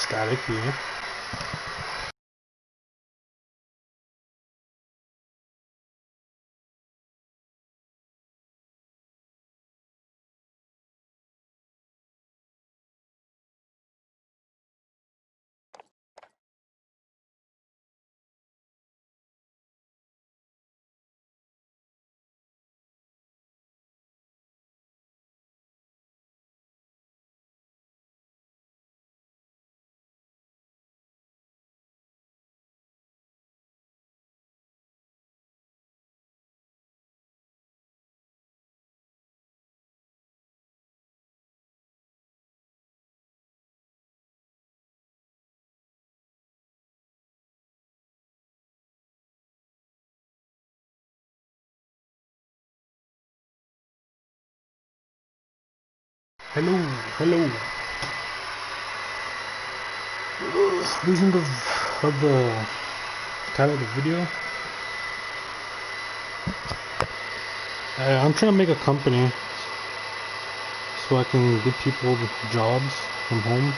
static here. Hello. Reason of the title of the video. I'm trying to make a company so I can give people jobs from home.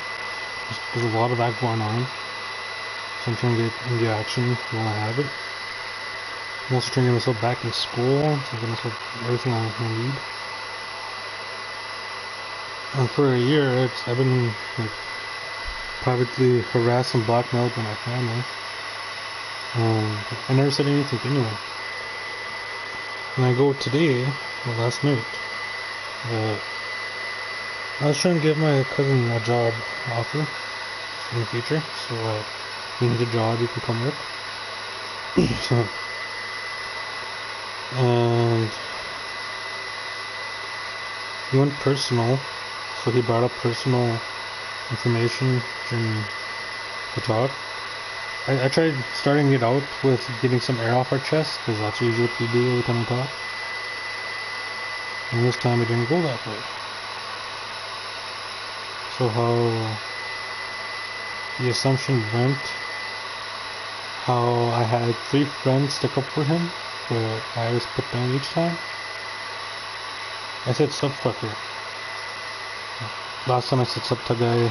There's a lot of that going on, so I'm trying to get into action while I have it. I'm also trying to get myself back in school, so I get myself everything I need. And for a year, I've been like privately harassed and blackmailed by my family. I never said anything to anyone. When I go today, or last night, I was trying to give my cousin a job offer in the future, so he needs a job, he can come work. And he went personal, so he brought up personal information during the talk. I tried starting it out with getting some air off our chest, because that's usually what we do every time we talk. And this time it didn't go that way. So how the assumption went, how I had 3 friends stick up for him, but I was put down each time. I said subfucker. Last time I said sub Tagay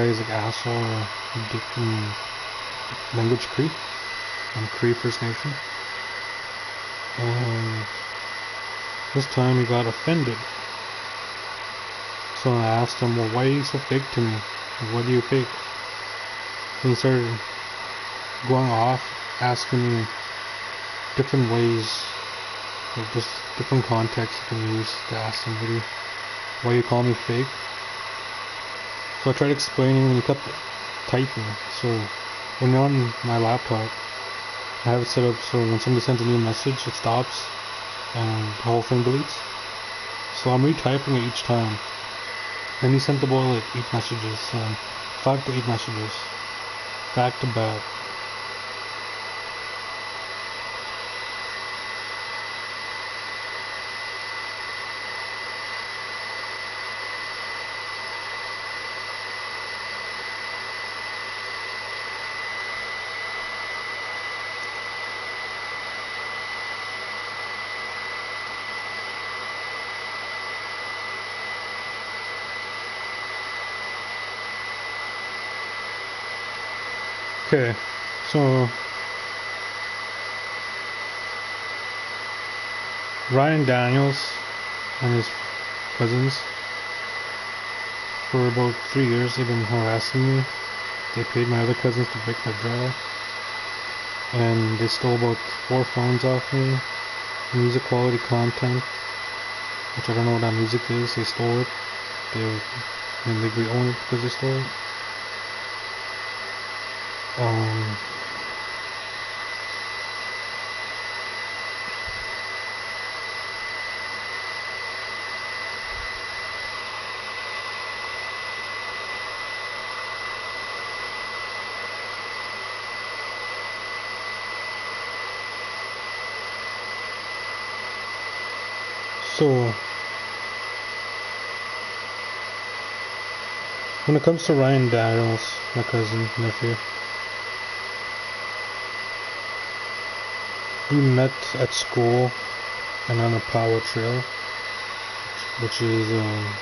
is like asshole or dick in language Cree. I'm Cree First Nation. And this time he got offended. So I asked him, well, why are you so fake to me? What do you fake? And he started going off, asking me different ways, like just different contexts you can use to ask somebody why you call me fake. So I tried explaining and he kept typing. So when you're on my laptop, I have it set up so when somebody sends a new message, it stops and the whole thing deletes. So I'm retyping it each time. And he sent the boy like 8 messages, 5 to 8 messages, back to back. Okay, so Ryan Daniels and his cousins, for about 3 years they've been harassing me. They paid my other cousins to break my jaw, and they stole about 4 phones off me, music quality content, which I don't know what that music is. They stole it. They legally own it because they stole it. So when it comes to Ryan Daniels, my cousin, nephew, we met at school and on a power trail, which is a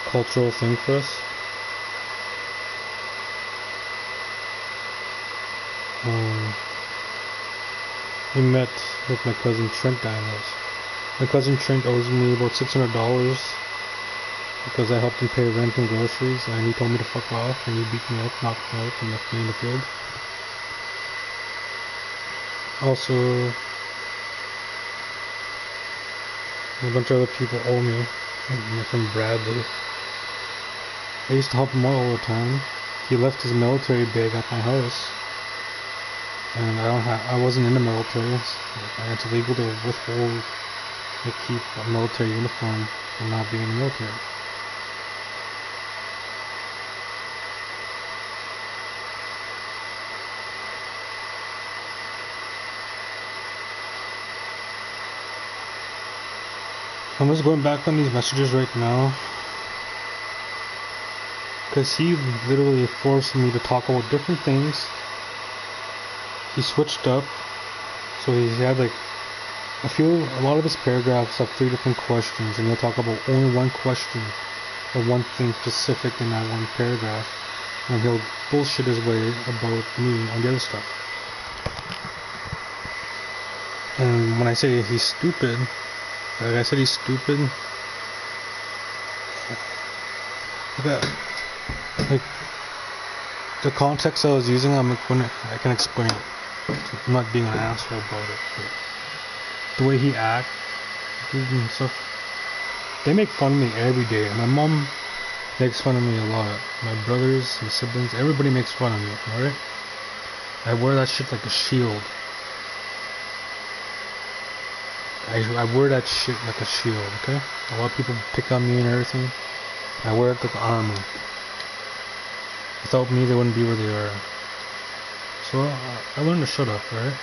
cultural thing for us. he met with my cousin Trent Daniels. My cousin Trent owes me about $600 because I helped him pay rent and groceries, and he told me to fuck off, and he beat me up, knocked me out, and left me in the field. Also, a bunch of other people owe me, from Bradley. I used to help him out all the time. He left his military bag at my house, and I wasn't in the military, and it's illegal to withhold to keep a military uniform from not being in the military. I'm just going back on these messages right now, because he literally forced me to talk about different things. He switched up, so he had like a lot of his paragraphs have 3 different questions, and he'll talk about only one question or one thing specific in that one paragraph, and he'll bullshit his way about me on the other stuff. And when I say he's stupid, like I said, he's stupid. Like the context I was using, I can explain it. I'm not being an asshole about it. But the way he acts and stuff, they make fun of me every day. My mom makes fun of me a lot. My brothers, my siblings, everybody makes fun of me. Alright? I wear that shit like a shield. I wear that shit like a shield, okay? A lot of people pick on me and everything. I wear it like armor. Without me, they wouldn't be where they are. So I learned to shut up, right?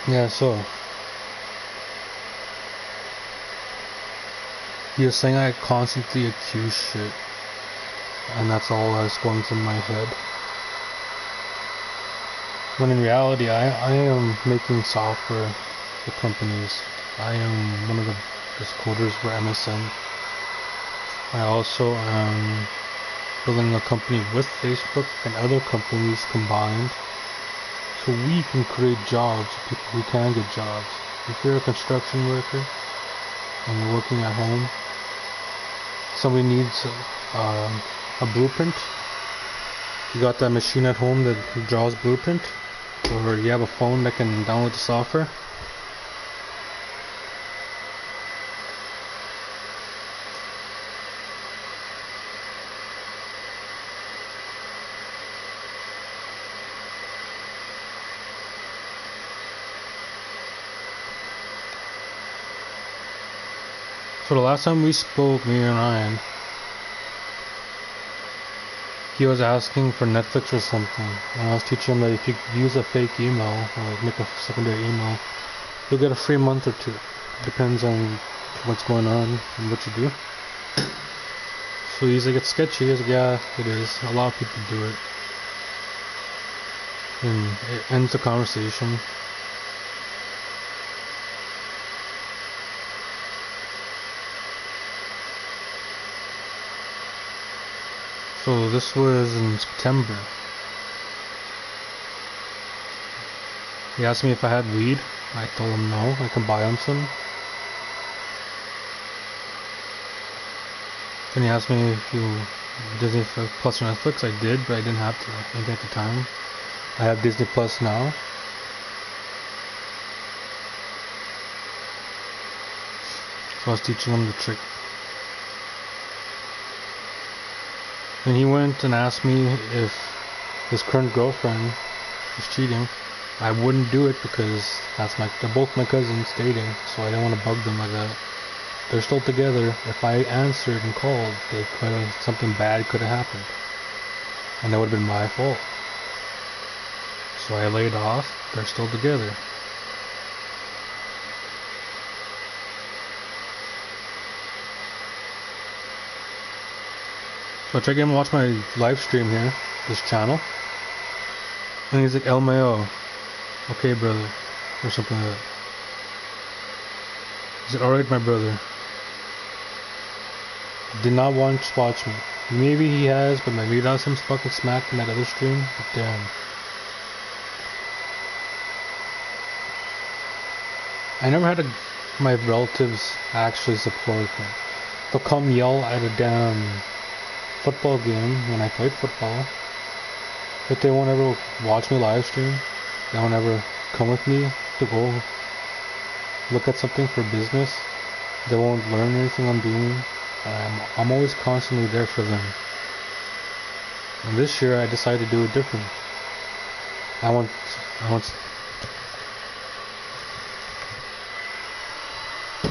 Yeah, so he was saying I constantly accuse shit, and that's all that's going through my head. When in reality, I am making software for companies. I am one of the best coders for MSN. I also am building a company with Facebook and other companies combined, so we can create jobs for people who can get jobs. If you're a construction worker and you're working at home, somebody needs a blueprint. You got that machine at home that draws blueprint, or you have a phone that can download the software. So the last time we spoke, me and Ryan, he was asking for Netflix or something, and I was teaching him that if you use a fake email, or like make a secondary email, you'll get a free month or 2. Depends on what's going on and what you do. So he's like, it's sketchy. He's like, yeah, it is. A lot of people do it. And it ends the conversation. So this was in September. He asked me if I had weed. I told him no, I can buy him some. Then he asked me if you Disney Plus or Netflix. I did, but I didn't have to, I think, at the time. I have Disney Plus now. So I was teaching him the trick. And he went and asked me if his current girlfriend was cheating. I wouldn't do it because they're both my cousins dating, so I didn't want to bug them like that. They're still together. If I answered and called, something bad could have happened, and that would have been my fault. So I laid off. They're still together. So I tried to get him to watch my live stream here, this channel. And he's like, LMAO, okay brother, or something like that. He said, alright my brother. Did not once watch me. Maybe he has, but maybe that's him fucking smacked in that other stream. But damn. I never had my relatives actually support me. They'll come yell at a damn football game when I played football, but they won't ever watch me live stream. They won't ever come with me to go look at something for business. They won't learn anything I'm doing. I'm always constantly there for them. And this year I decided to do it different.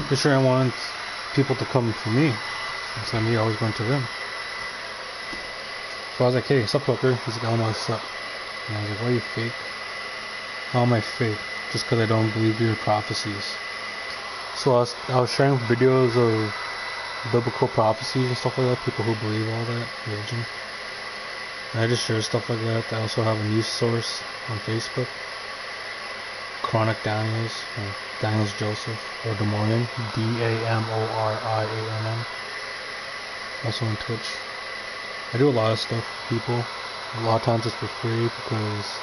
This year I want people to come for me instead of me always going to them. So I was like, hey, sup fucker? He's like, oh no, what's up? And I was like, why are you fake? How am I fake? Just because I don't believe your prophecies. So I was sharing videos of biblical prophecies and stuff like that, people who believe all that, religion. And I just share stuff like that. I also have a news source on Facebook, Chronic Daniels, or Daniels Joseph, or Damorian, Damoriann. Also on Twitch. I do a lot of stuff for people. A lot of times it's for free because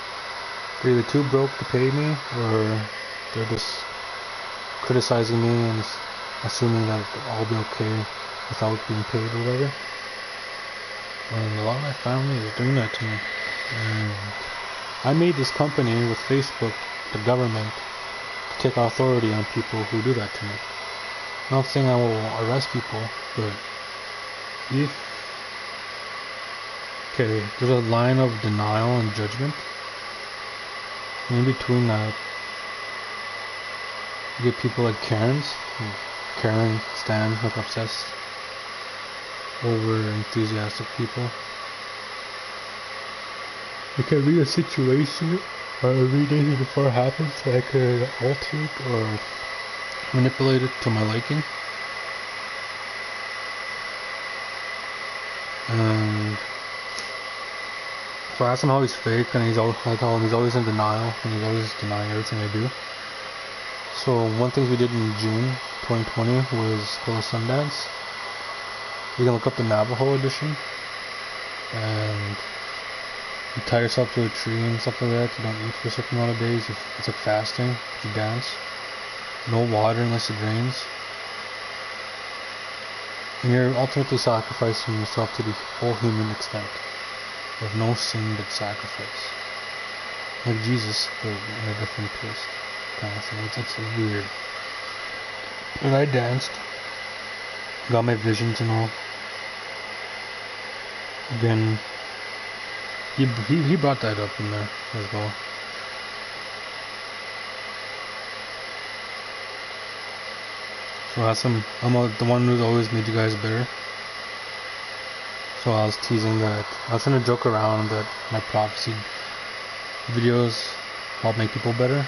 they're either too broke to pay me, or they're just criticizing me and assuming that I'll be okay without being paid or whatever. And a lot of my family is doing that to me. And I made this company with Facebook, the government, to take authority on people who do that to me. I'm not saying I will arrest people, but there's a line of denial and judgment. And in between that, you get people like Karens. Karen, Stan, like obsessed, over enthusiastic people. I can read a situation or read it before it happens, so I could alter it or manipulate it to my liking. And so I asked him how he's fake, and I told him he's always in denial, and he's always denying everything I do. So one thing we did in June 2020 was go to Sundance. You can look up the Navajo edition, and you tie yourself to a tree and stuff like that. You don't eat for a certain amount of days. It's like fasting. You dance. No water unless it rains. And you're ultimately sacrificing yourself to the whole human extent, with no sin but sacrifice. Like Jesus, but in a different twist. Kind of thing. It's weird. And I danced. Got my visions and all. Again, he brought that up in there as well. So I asked him, I'm the one who's always made you guys better. So I was teasing that. I was trying to joke around that my prophecy videos help make people better.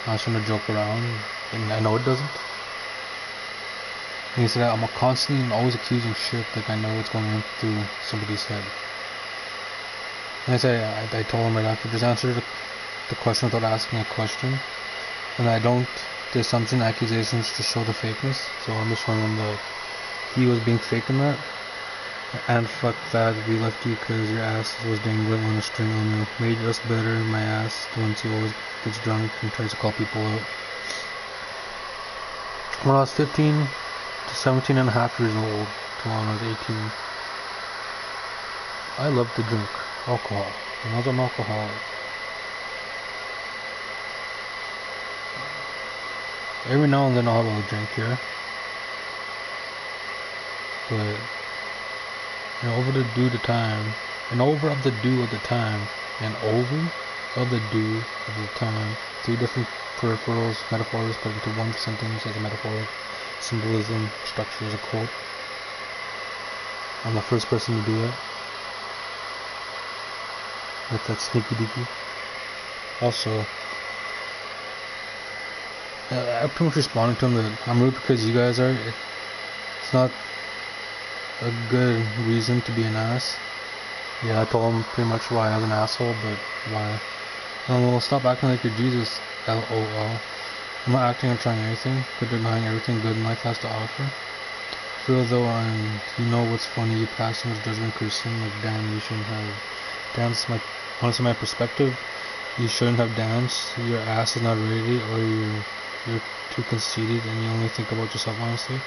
I was trying to joke around, and I know it doesn't. And he said, I'm constantly always accusing shit, like I know what's going on through somebody's head. And I told him right after, just answer the question without asking a question. And I don't, the assumption, accusations to show the fakeness. So I'm just showing him that he was being fake in that. And fuck that, we left you because your ass was dangling on a string on you. Made us better, my ass, once he always gets drunk and tries to call people out. When I was 15 to 17 and a half years old, till when I was 18, I loved to drink alcohol, and I was an alcoholic. Every now and then I'll have a drink here, but over the due to time, and over of the due of the time, and over of the due of the time, three different peripherals, metaphors put into one sentence as a metaphor, symbolism, structure as a quote. I'm the first person to do it. With that sneaky deaky. Also, I pretty much responded to him that I'm rude because you guys are. It's not a good reason to be an ass. Yeah, I told him pretty much why I was an asshole, but why. Well, stop acting like you're Jesus, LOL. I'm not acting or trying anything, but denying everything good in life has to offer. Feel though you know what's funny, you pass so much judgment cursing, like damn, you shouldn't have danced. Honestly, my perspective, you shouldn't have danced, your ass is not ready, or you're too conceited and you only think about yourself honestly.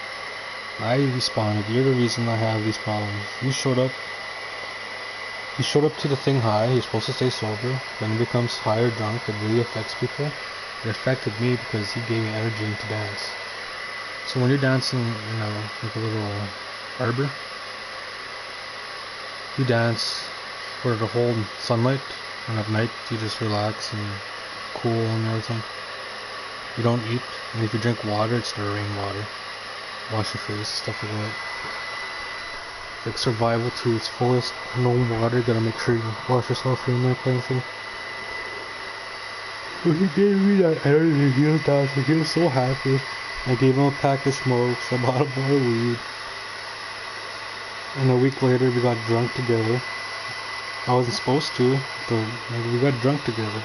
I responded, you're the reason I have these problems. You showed up to the thing high, you're supposed to stay sober, then it becomes high or drunk, it really affects people. It affected me because he gave me energy to dance. So when you're dancing, like a little arbor, you dance for the whole sunlight, and at night you just relax and cool and everything. You don't eat, and if you drink water, it's the rainwater. Wash your face, stuff like that. Like survival to its fullest, no water, gotta make sure you wash yourself in that kind of thing. So he gave me that energy, he was dancing, he was so happy. I gave him a pack of smokes, I bought him more weed. And a week later we got drunk together. I wasn't supposed to, but we got drunk together.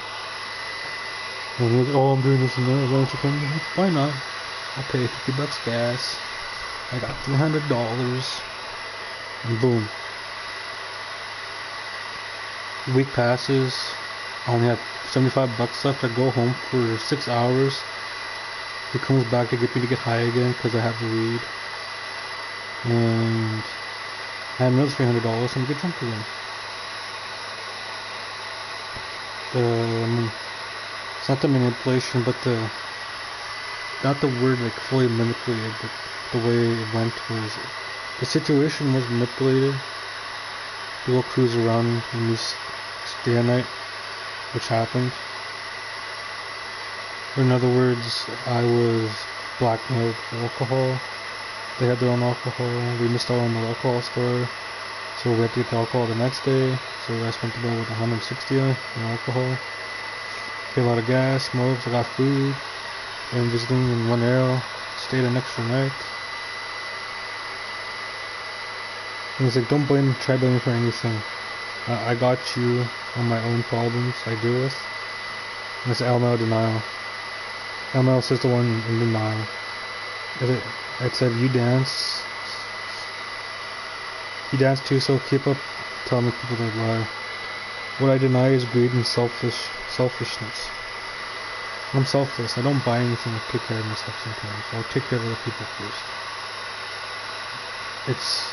And he was, oh, I'm doing this and that, why don't you come? Why not? I'll pay $50 gas. I got $300. And boom. A week passes. I only have $75 left. I go home for 6 hours. He comes back to get me to get high again because I have the weed. And I have another $300 and we get drunk again. It's not the manipulation, but not the word like fully manipulated, but the way it went was, the situation was manipulated. People cruise around and we stay at night, which happened. In other words, I was blackmailed for alcohol. They had their own alcohol. We missed out on the alcohol store, so we had to get the alcohol the next day. So I spent the bill with $160 in alcohol. Paid a lot of gas, smokes, I got food. And visiting in one area, stayed an extra night. And he's like, don't try blame me for anything. I got you on my own problems I deal with. And it's LML denial. LML says the one in denial. It said, you dance. You dance too, so keep up telling me people that lie. What I deny is greed and selfishness. I'm selfless. I don't buy anything to take care of myself sometimes. I'll take care of other people first. It's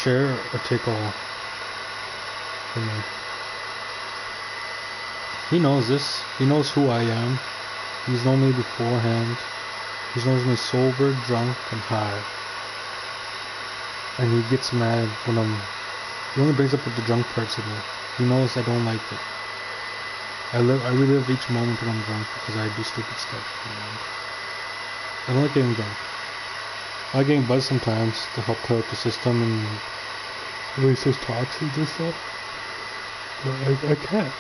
share or take all for me. He knows this. He knows who I am. He's known me beforehand. He knows me sober, drunk, and high. And he gets mad when he only brings up the drunk parts of me. He knows I don't like it. I relive each moment when I'm drunk because I do stupid stuff. I don't like getting drunk. I like getting buzzed sometimes to help clear up the system and release those toxins and stuff. But I can't.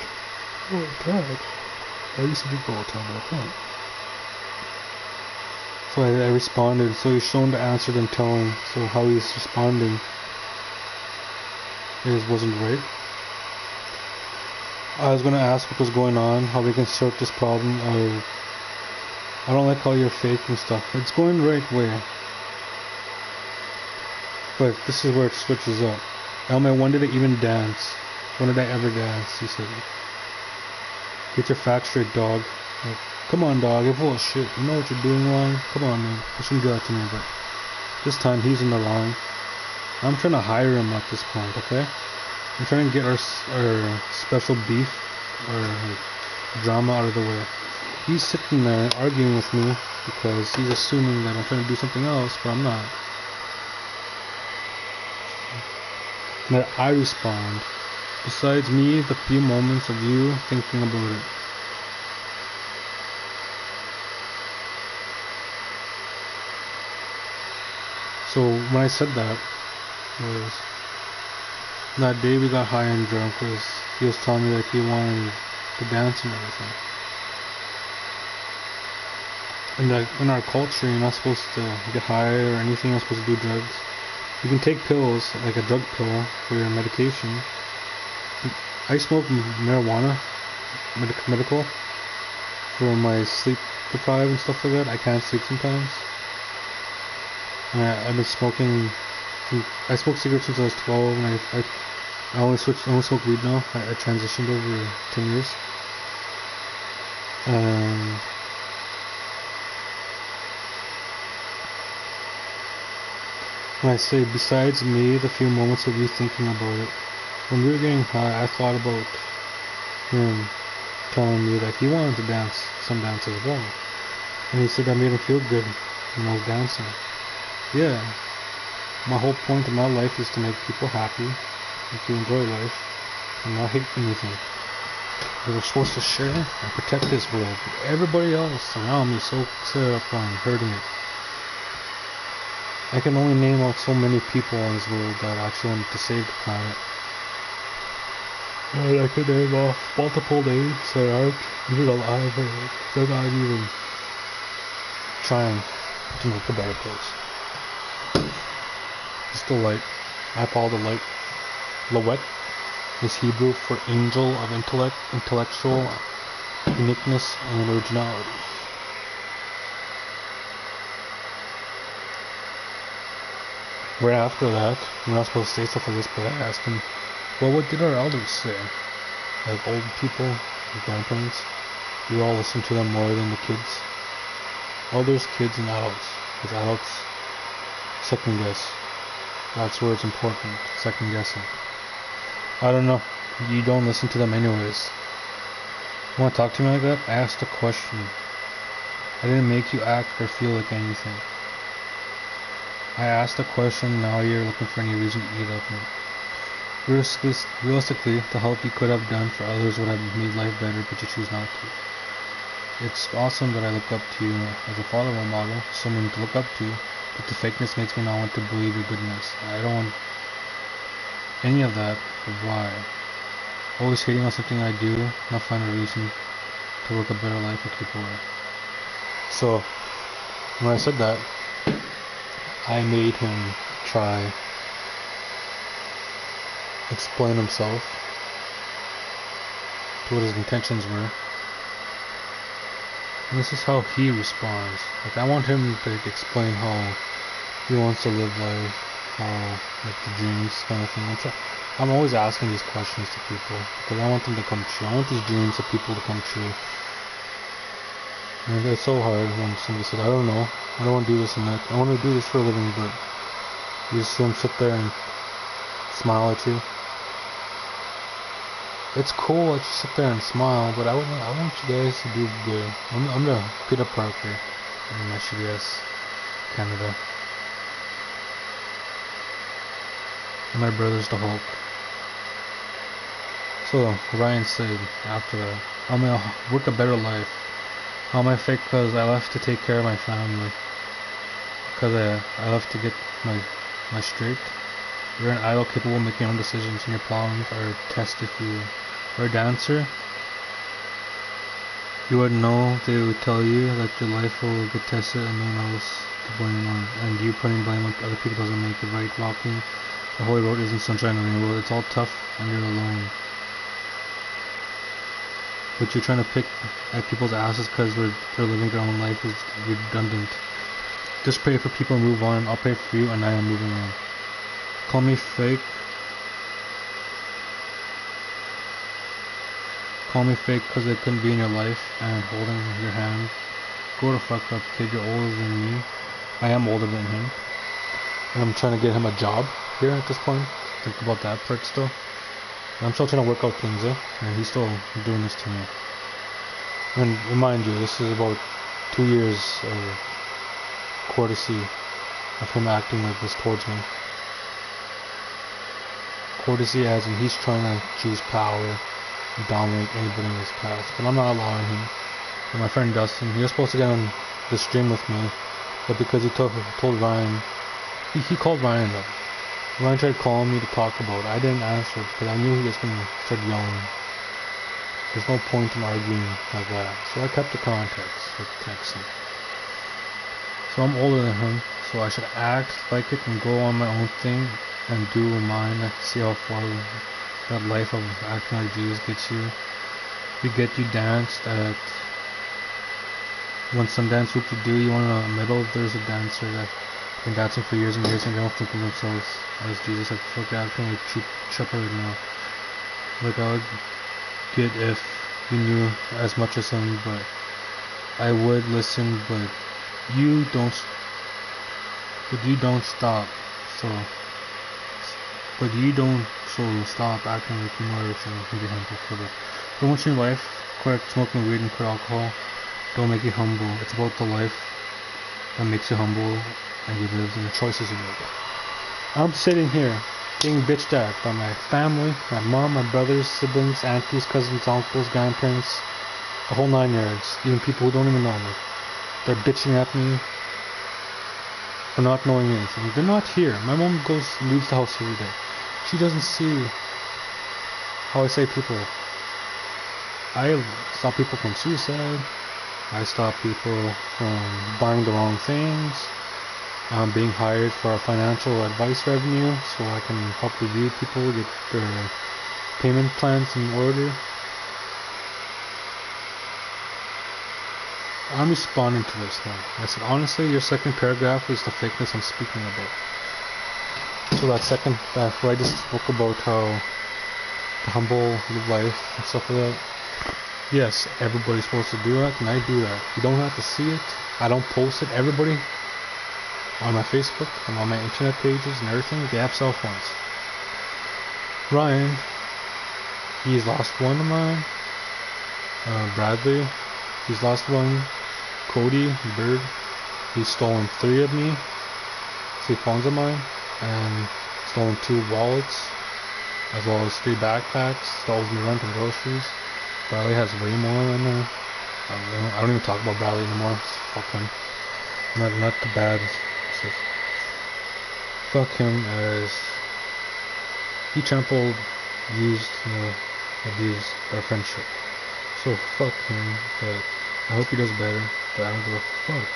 Oh, I can't. I used to drink all the time, but I can't. So I responded. So he's shown to answer than telling. So how he's responding wasn't right. I was gonna ask what was going on, how we can sort this problem of, I don't like how you're fake and stuff. It's going the right way. But this is where it switches up. Elmer, when did I even dance? When did I ever dance? He said, get your facts straight, dog. Like, come on, dog, you're full of shit. You know what you're doing wrong? Come on, man. You shouldn't do that to me, but this time he's in the wrong. I'm trying to hire him at this point, okay? I'm trying to get our special beef or drama out of the way. He's sitting there arguing with me because he's assuming that I'm trying to do something else, but I'm not. And that I respond. Besides me, the few moments of you thinking about it. So when I said that, was that day we got high and drunk, he was telling me that he wanted to dance and everything. And that in our culture, you're not supposed to get high or anything, you're not supposed to do drugs. You can take pills, like a drug pill, for your medication. I smoke marijuana, medical, for my sleep deprived and stuff like that. I can't sleep sometimes. And I've been smoking. I smoked cigarettes since I was 12, and I only smoke weed now. I transitioned over 10 years. When I say besides me, the few moments of you thinking about it. When we were getting high, I thought about him telling me that he wanted to dance some dance as well. And he said that made him feel good when I was dancing. Yeah. My whole point in my life is to make people happy and to enjoy life and not hate anything. We're supposed to share and protect this world, but everybody else around me is so set up on hurting it. I can only name out so many people in this world that actually want to save the planet. And I could name off multiple names that aren't even alive or they're not even trying to make a better place. Just the light. I call the light Liwet is Hebrew for Angel of Intellect, intellectual, uniqueness, and originality. Right after that, we're not supposed to say stuff like this, but I asked him, well, what did our elders say? Like old people, like grandparents, we all listen to them more than the kids. Elders, kids, and adults. Because adults second guess. That's where it's important, second guessing. I don't know. You don't listen to them anyways. You want to talk to me like that? I asked a question. I didn't make you act or feel like anything. I asked a question, now you're looking for any reason to eat up me. Realistically, the help you could have done for others would have made life better, but you choose not to. It's awesome that I look up to you as a father role model, someone to look up to, but the fakeness makes me not want to believe your goodness. I don't want any of that, but why? Always hating on something I do, not find a reason to work a better life with people. So, when I said that, I made him try explain himself to what his intentions were. And this is how he responds. Like, I want him to explain how he wants to live life, how, like, the dreams kind of thing. I'm always asking these questions to people because I want them to come true. I want these dreams of people to come true. And it's so hard when somebody says, I don't know, I don't want to do this and that. I want to do this for a living, but you just see them sit there and smile at you. It's cool that you sit there and smile, but I want you guys to do good. I'm the Peter Parker in my CBS Canada. And my brother's the Hulk. So Ryan said after that, I'm gonna work a better life. How am I fake? Because I left to take care of my family. Because I left to get my straight. You're an idol capable of making your own decisions, and your problems are a test if you are a dancer. You would know they would tell you that your life will get tested and no one else to blame on. And you putting blame on other people doesn't make it right. Walking the holy road isn't sunshine and rainbow. It's all tough and you're alone. But you're trying to pick at people's asses because they're living their own life is redundant. Just pray for people and move on. I'll pray for you and I am moving on. Call me fake. Call me fake because I couldn't be in your life and holding your hand. Go to fuck up, kid. You're older than me. I am older than him. And I'm trying to get him a job here at this point. Think about that part still. I'm still trying to work out things, and he's still doing this to me. And remind you, this is about 2 years of courtesy of him acting like this towards me. Courtesy as in he's trying to choose power and dominate anybody in his past, but I'm not allowing him. And my friend Dustin, he was supposed to get on the stream with me, but because he told Ryan, he called Ryan up. Ryan tried calling me to talk about it. I didn't answer because I knew he was going to start yelling. There's no point in arguing like that. So I kept the context with texting. So I'm older than him, so I should act like it and go on my own thing and do mine and see how far that life of acting like Jesus gets you. You danced at when some dance group you want a medal. There's a dancer that been dancing for years and years and they don't think of themselves as Jesus. Like fuck acting like Good Shepard now. Like I would get if you knew as much as him, but I would listen, but you don't stop. So stop acting like you know everything and be humble for it. Don't want your life, quit smoking weed and quit alcohol. Don't make you humble. It's about the life that makes you humble and you live and the choices you make. I'm sitting here being bitched at by my family, my mom, my brothers, siblings, aunties, cousins, uncles, grandparents, the whole 9 yards, even people who don't even know me. They're bitching at me for not knowing anything. They're not here. My mom leaves the house every day. She doesn't see how I say people. I stop people from suicide. I stop people from buying the wrong things. I'm being hired for financial advice revenue so I can help review people, get their payment plans in order. I'm responding to this now. I said, honestly, your second paragraph is the fakeness I'm speaking about. So where I just spoke about how the humble live life and stuff like that. Yes, everybody's supposed to do that, and I do that. You don't have to see it. I don't post it. Everybody on my Facebook and on my internet pages and everything, they have cell phones. Ryan, he's lost one of mine. Bradley, he's lost one. Cody, Bird, he's stolen 3 of me, 3 phones of mine, and stolen 2 wallets, as well as 3 backpacks, stole me rent and groceries. Bradley has way more than I don't even talk about Bradley anymore. Fuck him. Not the bad stuff. Fuck him as he trampled, abused our friendship. So fuck him, but I hope he does better. But I don't give a fuck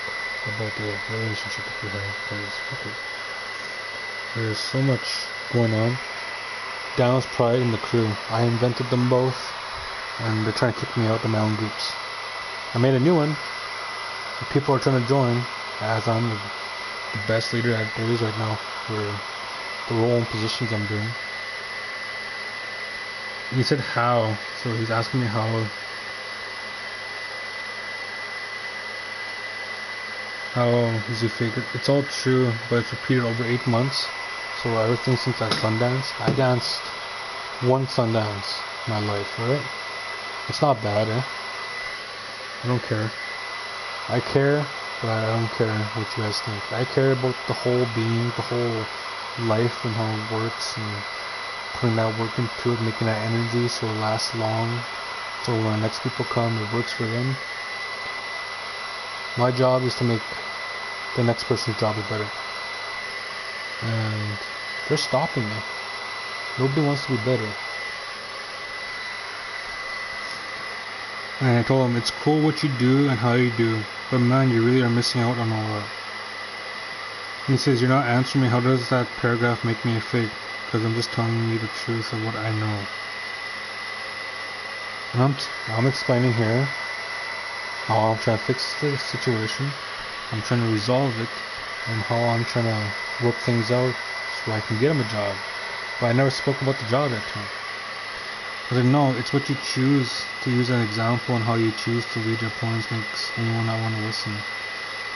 about the relationship that we have, because fuck it. There's so much going on. Dallas Pride and the crew. I invented them both, and they're trying to kick me out of my own groups. I made a new one. People are trying to join, as I'm the best leader at Bullies right now for the role and positions I'm doing. He said how, so he's asking me how is he figured. It's all true, but it's repeated over 8 months. So everything since that Sundance. I danced 1 Sundance in my life, right? It's not bad, eh? I don't care. I care, but I don't care what you guys think. I care about the whole being, the whole life and how it works, and putting that work into it, making that energy so it lasts long, so when the next people come, it works for them. My job is to make the next person's job better. And they're stopping me. Nobody wants to be better. And I told him, it's cool what you do and how you do, but man, you really are missing out on all that. And he says, you're not answering me. How does that paragraph make me a fake? Because I'm just telling you the truth of what I know. And I'm explaining here how I'm trying to fix the situation, I'm trying to resolve it, and how I'm trying to work things out so I can get him a job. But I never spoke about the job that time. But I know it's what you choose to use as an example, and how you choose to lead your opponents makes anyone not want to listen.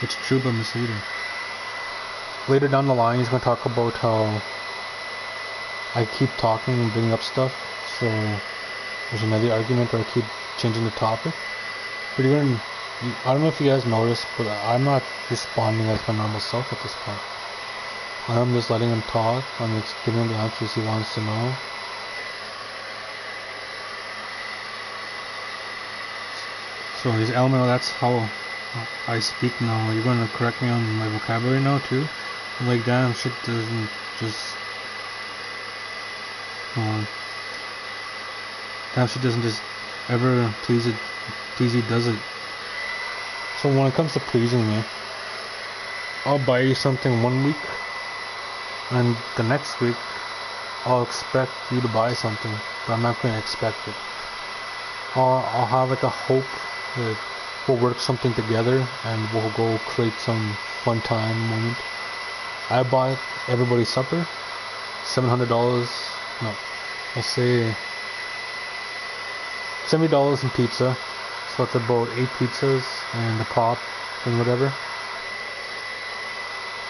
It's true but misleading. Later down the line, he's going to talk about how I keep talking and bringing up stuff, so there's another argument where I keep changing the topic. But I don't know if you guys noticed, but I'm not responding as my normal self at this point. I'm just letting him talk. I'm just giving him the answers he wants to know. So he's LMAO, that's how I speak now. You're going to correct me on my vocabulary now too? I'm like, damn, shit doesn't just... damn, shit doesn't just ever please you, does it? So when it comes to pleasing me, I'll buy you something one week, and the next week I'll expect you to buy something, but I'm not going to expect it. I'll have like a hope that we'll work something together and we'll go create some fun time moment. I bought everybody supper, $700, no, let's say $70 in pizza, so it's about 8 pizzas and a pop and whatever.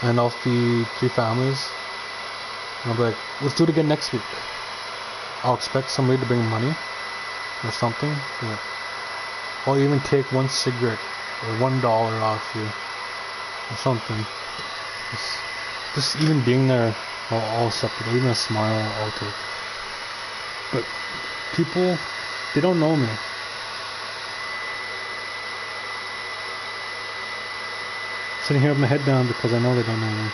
And I'll feed 3 families. And I'll be like, let's do it again next week. I'll expect somebody to bring money or something. Yeah. I'll even take 1 cigarette or $1 off you or something. Just even being there, I'll accept it. Even a smile, I'll take. But people, they don't know me. Sitting here with my head down because I know they don't know me.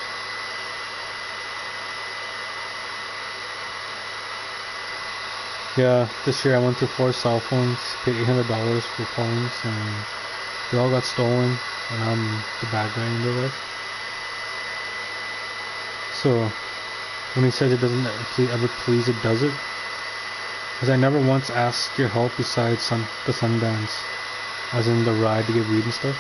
Yeah, this year I went through 4 cell phones, paid $800 for phones, and they all got stolen, and I'm the bad guy in their life. So, when he says it doesn't ever please, it does it. Because I never once asked your help besides the Sundance, as in the ride to get weed and stuff.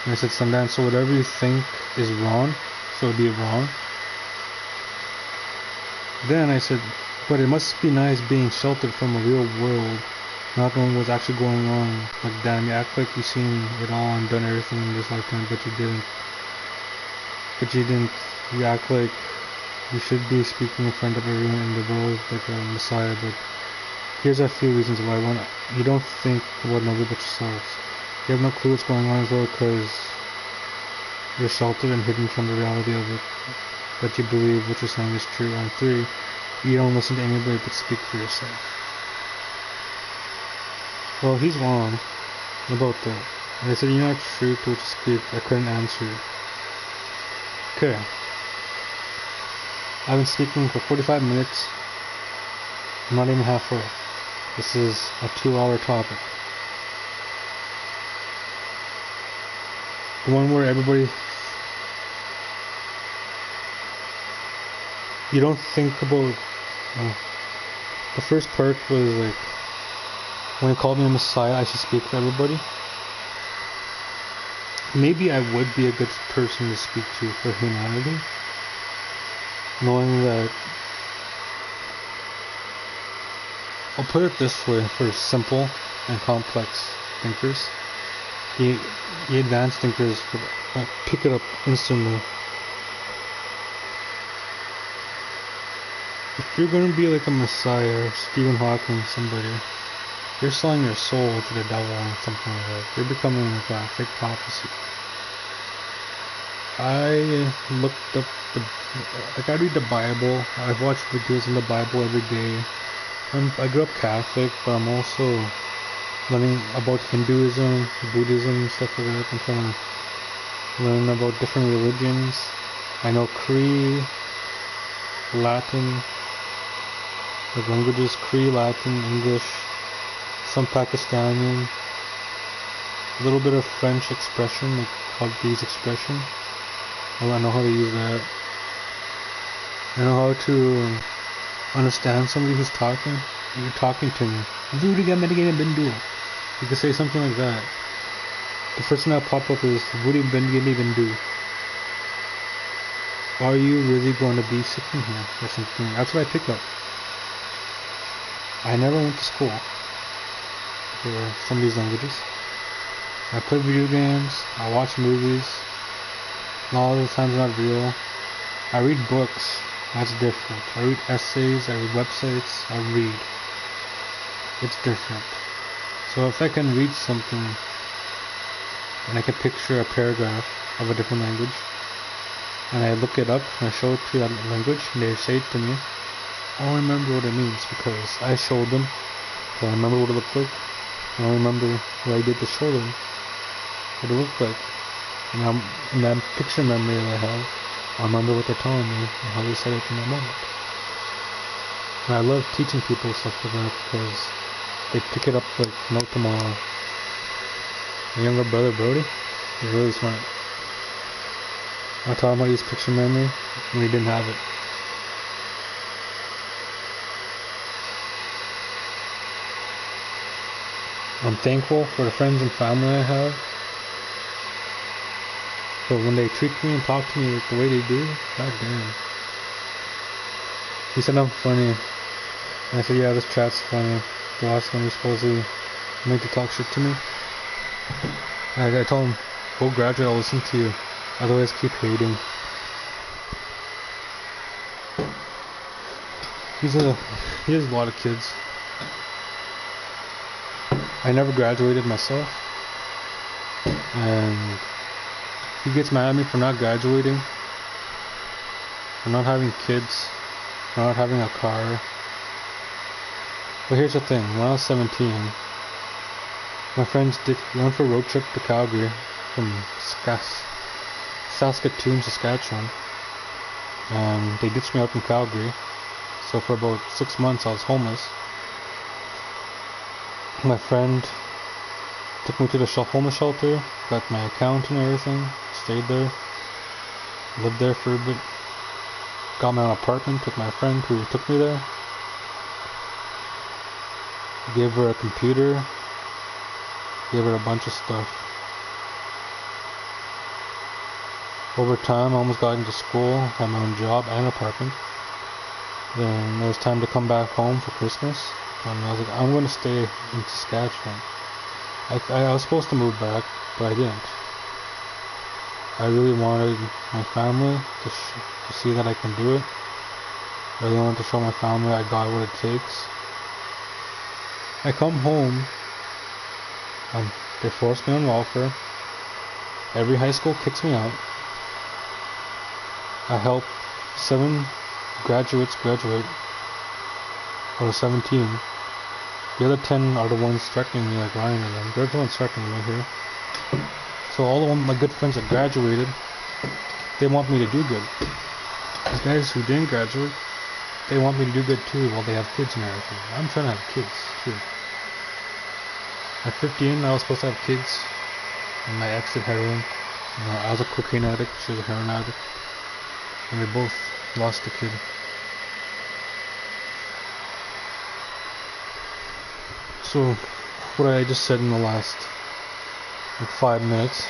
And I said, Sundance, so whatever you think is wrong, so be it wrong. Then I said, but it must be nice being sheltered from a real world, not knowing what's actually going on. Like, damn, you act like you've seen it all and done everything in this lifetime, but you didn't. But you didn't. You act like you should be speaking in front of everyone in the world like a messiah, but here's a few reasons why. One, you don't think about nobody but yourselves. You have no clue what's going on as well because you're sheltered and hidden from the reality of it, but you believe what you're saying is true. And 3, you don't listen to anybody but speak for yourself. Well, he's wrong about that. And I said, you're not true to what you speak. I couldn't answer. Okay. I've been speaking for 45 minutes. I'm not even halfway. This is a 2-hour topic. The one where everybody... You don't think about... the first part was like... When he called me a messiah, I should speak for everybody. Maybe I would be a good person to speak to for humanity. Knowing that... I'll put it this way for simple and complex thinkers. The advanced thinkers would pick it up instantly. If you're going to be like a messiah or Stephen Hawking, somebody, you're selling your soul to the devil and something like that. You're becoming like a fake prophecy. I looked up I read the Bible. I've watched videos in the Bible every day. I grew up Catholic, but I'm also learning about Hinduism, Buddhism, stuff like that. I'm trying to learn about different religions. I know Cree, Latin, like languages, Cree, Latin, English, some Pakistani, a little bit of French expression, like Portuguese expression. I know how to use that. I know how to understand somebody who's talking. You're talking to me. You can say something like that. The first thing that'll pop up is are you really going to be sitting here or something? That's what I pick up. I never went to school for some of these languages. I play video games. I watch movies. A lot of the times not real. I read books. That's different. I read essays. I read websites. I read. It's different. So if I can read something and I can picture a paragraph of a different language and I look it up and I show it to that language and they say it to me, I'll remember what it means because I showed them. So I remember what it looked like. And I remember what I did to show them what it looked like. And in that picture memory that I have, I remember what they're telling me and how they said it in that moment. And I love teaching people stuff like that because they pick it up like no tomorrow. My younger brother Brody is really smart. I taught him how to use picture memory when he didn't have it. I'm thankful for the friends and family I have. But when they treat me and talk to me the way they do, god damn. He said I'm funny. And I said, yeah, this chat's funny. The last one you're supposedly made to talk shit to me. And I told him, go graduate, I'll listen to you. Otherwise, keep hating. He has a lot of kids. I never graduated myself. And he gets mad at me for not graduating, for not having kids, for not having a car. But here's the thing, when I was 17, my friends went for a road trip to Calgary from Saskatoon, Saskatchewan, and they ditched me out in Calgary. So for about 6 months I was homeless. My friend took me to the homeless shelter, got my account and everything, stayed there, lived there for a bit, got my own apartment with my friend who took me there, gave her a computer, gave her a bunch of stuff. Over time I almost got into school, had my own job and apartment. Then it was time to come back home for Christmas, and I was like, I'm going to stay in Saskatchewan. I was supposed to move back, but I didn't. I really wanted my family to see that I can do it. I really wanted to show my family I got what it takes. I come home, they force me on welfare. Every high school kicks me out. I help 7 graduates graduate out of 17. The other 10 are the ones threatening me, like Ryan and them. They're the ones threatening me here. So all of my good friends that graduated, they want me to do good. These guys who didn't graduate, they want me to do good too while they have kids and everything. I'm trying to have kids too. At 15, I was supposed to have kids, and my ex did heroin. I was a cocaine addict, she was a heroin addict, and we both lost a kid. So, what I just said in the last 5 minutes,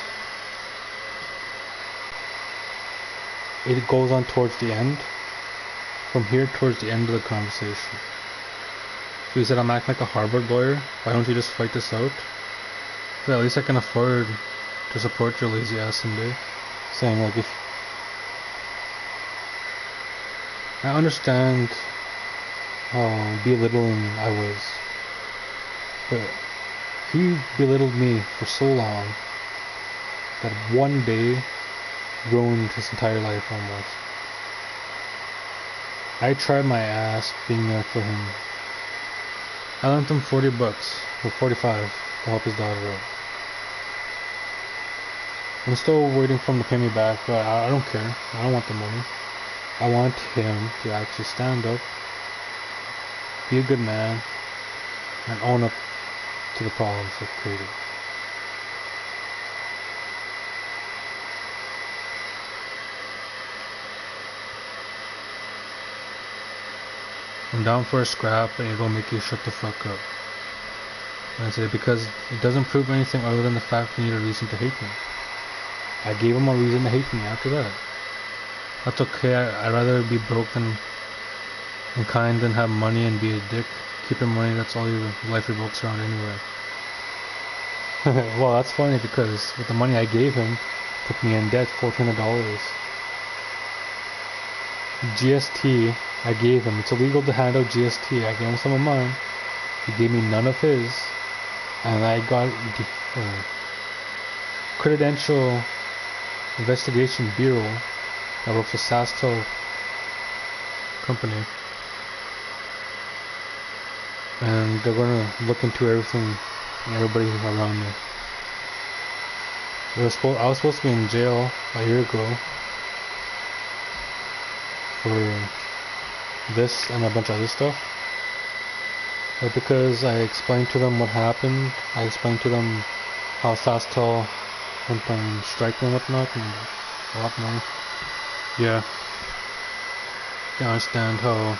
it goes on towards the end, from here towards the end of the conversation. So he said, I'm acting like a Harvard lawyer, why don't you just fight this out? So at least I can afford to support your lazy ass someday. Saying like, if I understand how belittling I was, but he belittled me for so long that one day ruined his entire life almost. I tried my ass being there for him. I lent him $40 or $45 to help his daughter out. I'm still waiting for him to pay me back, but I don't care. I don't want the money. I want him to actually stand up, be a good man, and own up to the problems I've created. I'm down for a scrap, and it'll make you shut the fuck up. And I say, because it doesn't prove anything other than the fact you need a reason to hate me. I gave him a reason to hate me after that. That's okay, I'd rather be broke and kind than have money and be a dick. Keeping money, that's all your life revolves around anyway. Well, that's funny because with the money I gave him, put me in debt, $1,400. GST, I gave him. It's illegal to hand out GST. I gave him some of mine. He gave me none of his. And I got Credential Investigation Bureau that works for SaskTel company. And they're going to look into everything and everybody around me. I was supposed to be in jail a year ago for this and a bunch of other stuff. But because I explained to them what happened, I explained to them how SaskTel went on strike and whatnot, and a lot more. Yeah. I understand how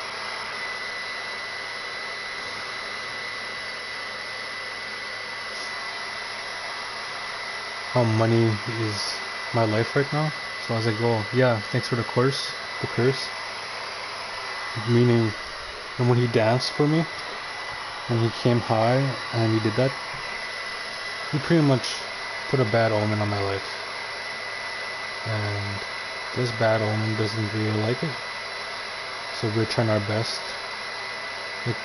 money is my life right now. So I was like, oh yeah, thanks for the curse. Meaning, and when he danced for me, when he came high and he did that, he pretty much put a bad omen on my life. And this bad omen doesn't really like it. So we're trying our best. Like,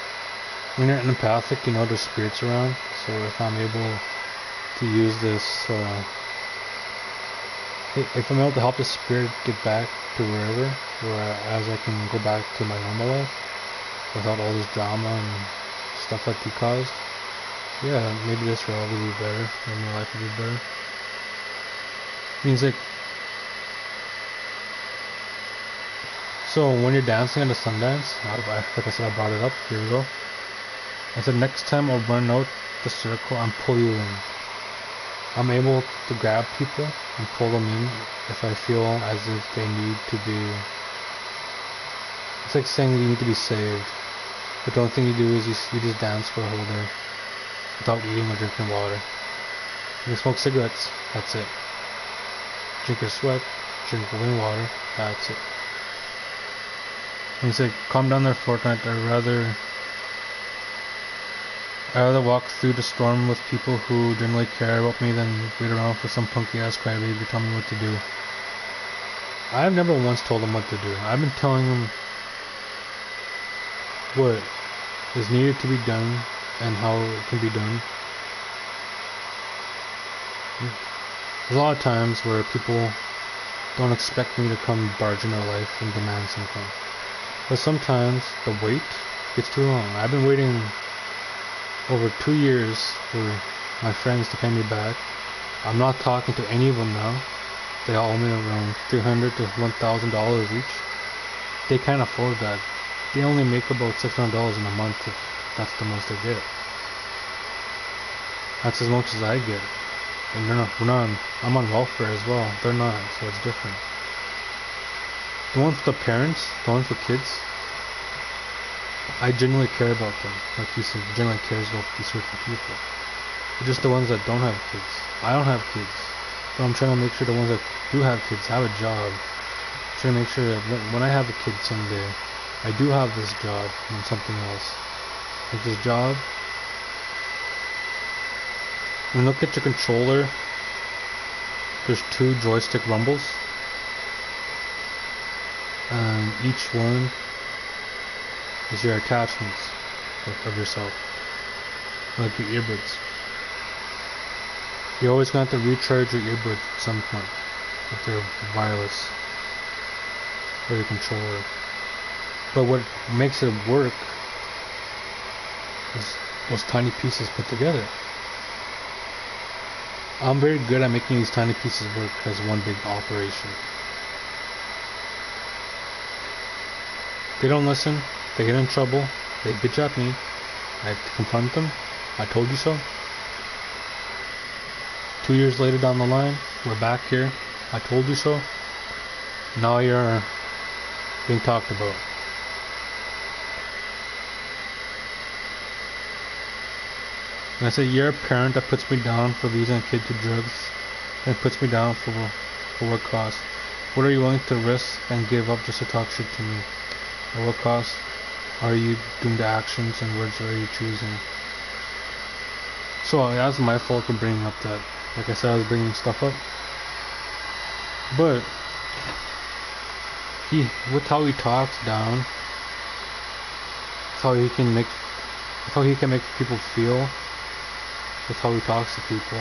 when you're empathic, you know there's spirits around. So if I'm able to use this, if I'm able to help the spirit get back to wherever, whereas I can go back to my normal life without all this drama and stuff that he caused, yeah, maybe this reality will be better, and my life will be better. Means like, so when you're dancing at a Sundance, like I said, I brought it up, here we go. I said next time I'll run out the circle and pull you in. I'm able to grab people and pull them in if I feel as if they need to be. It's like saying you need to be saved, but the only thing you do is you just dance for a whole day without eating or drinking water. You smoke cigarettes, that's it. Drink your sweat, drink plain water, that's it. And he's like, calm down there, Fortnite. I'd rather walk through the storm with people who generally care about me than wait around for some punky ass crybaby to tell me what to do. I've never once told him what to do. I've been telling him what is needed to be done and how it can be done. There's a lot of times where people don't expect me to come barge in their life and demand something. But sometimes the wait gets too long. I've been waiting over 2 years for my friends to pay me back. I'm not talking to any of them now. They all owe me around $300 to $1,000 each. They can't afford that. They only make about $600 in a month if that's the most they get. That's as much as I get. And I'm on welfare as well. They're not, so it's different. The ones with the parents, the ones with kids, I genuinely care about them. Like he said, genuinely cares about these certain people. But just the ones that don't have kids. I don't have kids. But I'm trying to make sure the ones that do have kids have a job. I'm trying to make sure that when I have a kid someday, I do have this job and something else. Like this job. When you look at your controller, there's 2 joystick rumbles. And each one is your attachments of yourself. Like your earbuds. You're always going to have to recharge your earbuds at some point. If they're wireless. Or your controller. But what makes it work is those tiny pieces put together. I'm very good at making these tiny pieces work as one big operation. They don't listen, they get in trouble, they bitch at me, I have to confront them, I told you so. 2 years later down the line, we're back here, I told you so. Now you're being talked about. And I say, you're a parent that puts me down for losing a kid to drugs, and puts me down for what cost. What are you willing to risk and give up just to talk shit to me? At what cost are you doing the actions and words are you choosing? So that's my fault for bringing up that. Like I said, I was bringing stuff up. But with how he talks down, with how he can make people feel, with how he talks to people.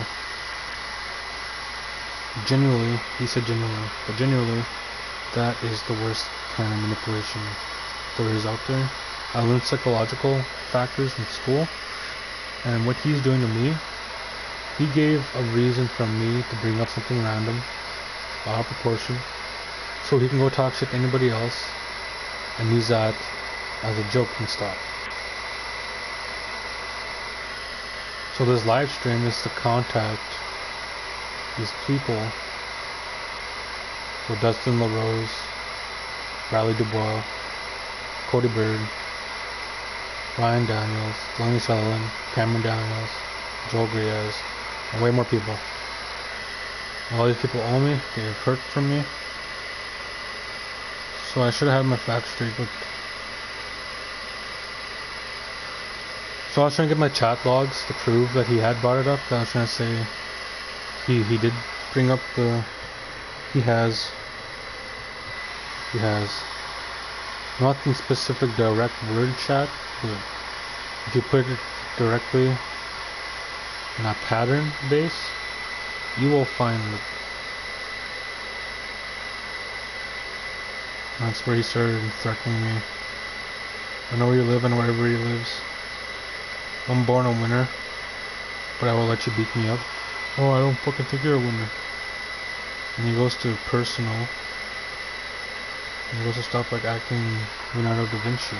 Genuinely, he said genuinely, but genuinely, that is the worst kind of manipulation there is out there. I learned psychological factors in school, and what he's doing to me, he gave a reason from me to bring up something random, out of proportion, so he can go talk shit to anybody else, and use that as a joke and stuff. So this live stream is to contact these people with Dustin LaRose, Bradley Dubois, Cody Bird, Ryan Daniels, Delaney Sutherland, Cameron Daniels, Joel Griaz, and way more people. All these people owe me, they've hurt from me. So I should have had my facts straight, but so I was trying to get my chat logs to prove that he had brought it up. I was trying to say he did bring up the he has nothing specific direct word chat, but if you put it directly in a pattern base, you will find it. That's where he started threatening me. I know where you live and wherever he lives. I'm born a winner, but I will let you beat me up. Oh, I don't fucking think you're a winner. And he goes to personal. He goes to stop like acting Leonardo da Vinci.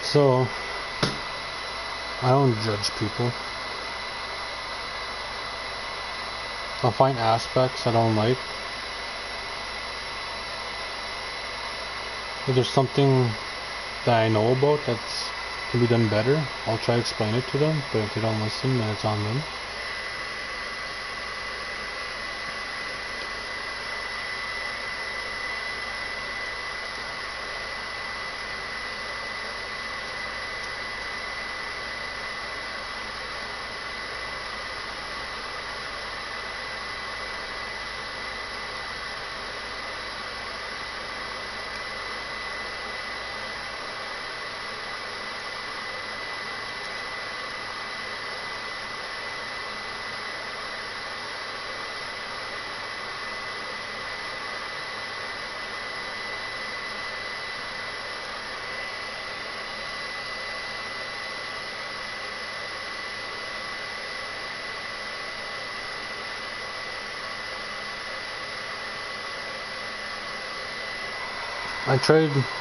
So, I don't judge people. I'll find aspects I don't like. If there's something that I know about that can be done better, I'll try to explain it to them, but if they don't listen, then it's on them.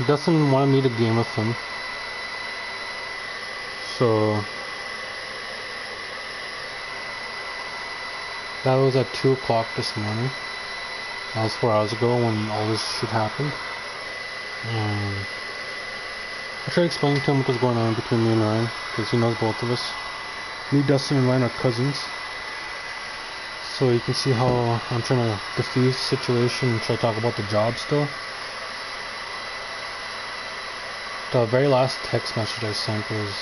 Dustin wanted me to game with him. So that was at 2 o'clock this morning. That was 4 hours ago when all this shit happened. And I tried explaining to him what was going on between me and Ryan, because he knows both of us. Me, Dustin, and Ryan are cousins. So you can see how I'm trying to defuse the situation and try to talk about the job still. The very last text message I sent was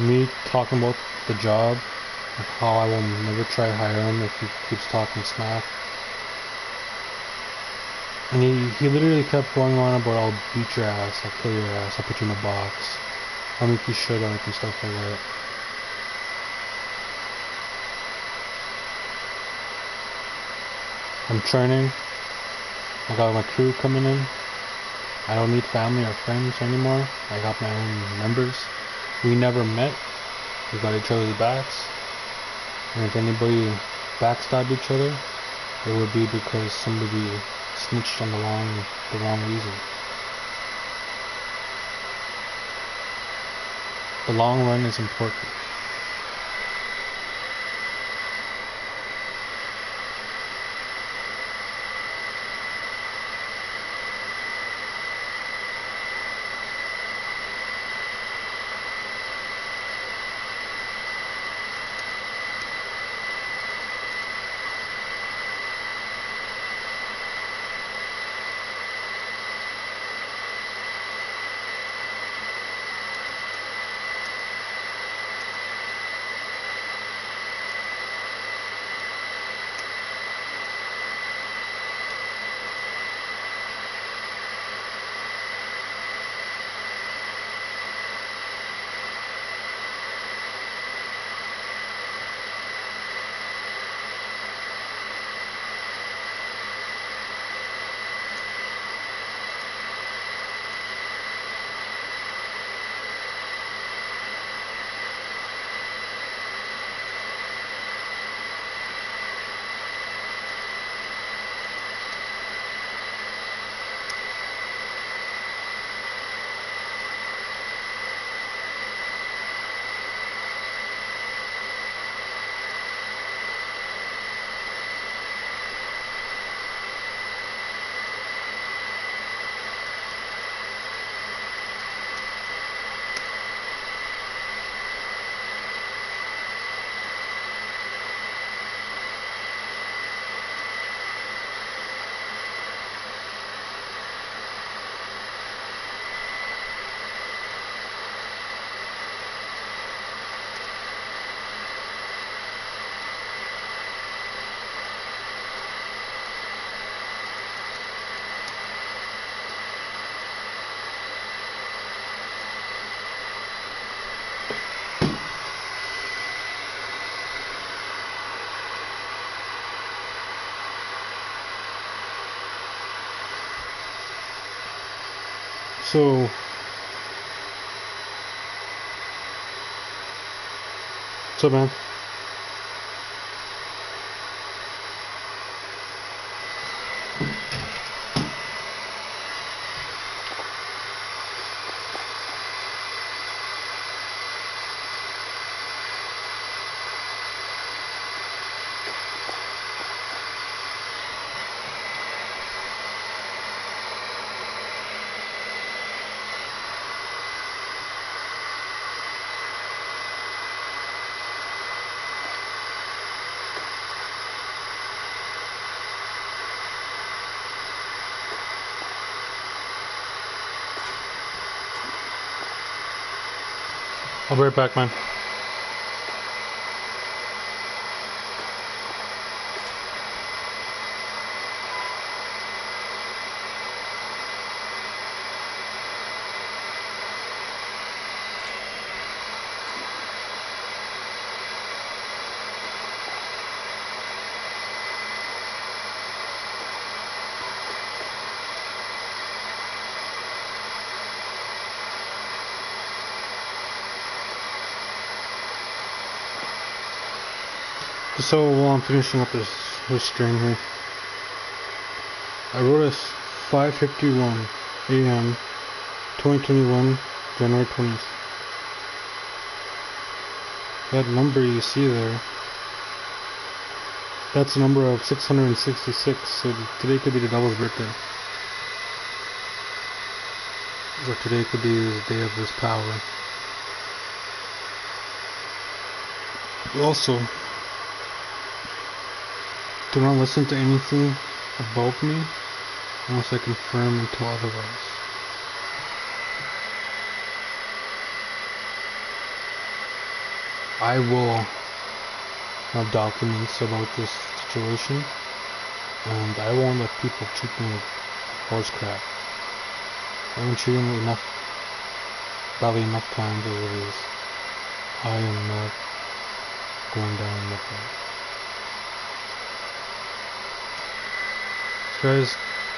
me talking about the job, and how I will never try to hire him if he keeps talking smack. And he literally kept going on about, I'll beat your ass, I'll kill your ass, I'll put you in a box, I'll make you shut up and stuff like that. I'm training. I got my crew coming in. I don't need family or friends anymore. I got my own members. We never met. We got each other's backs. And if anybody backstab each other, it would be because somebody snitched on the wrong reason. The long run is important. So, what's up, man? I'll be right back, man. So while I'm finishing up this stream here, I wrote a 5:51 a.m. 2021 January 20th. That number you see there, that's the number of 666. So today could be the devil's birthday. Or today could be the day of his power. Also, do not listen to anything about me unless I confirm until otherwise. I will have documents about this situation, and I won't let people treat me like horse crap. I've been treating me badly enough times as it is. I am not going down with that. This guy's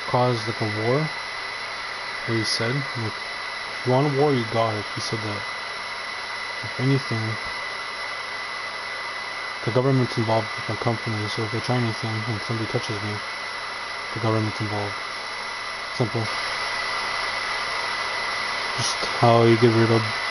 caused like a war. What he said, like, if you want a war, you got it. He said that. If anything, the government's involved with my company, so if I try anything and somebody touches me, the government's involved. Simple. Just how you get rid of bad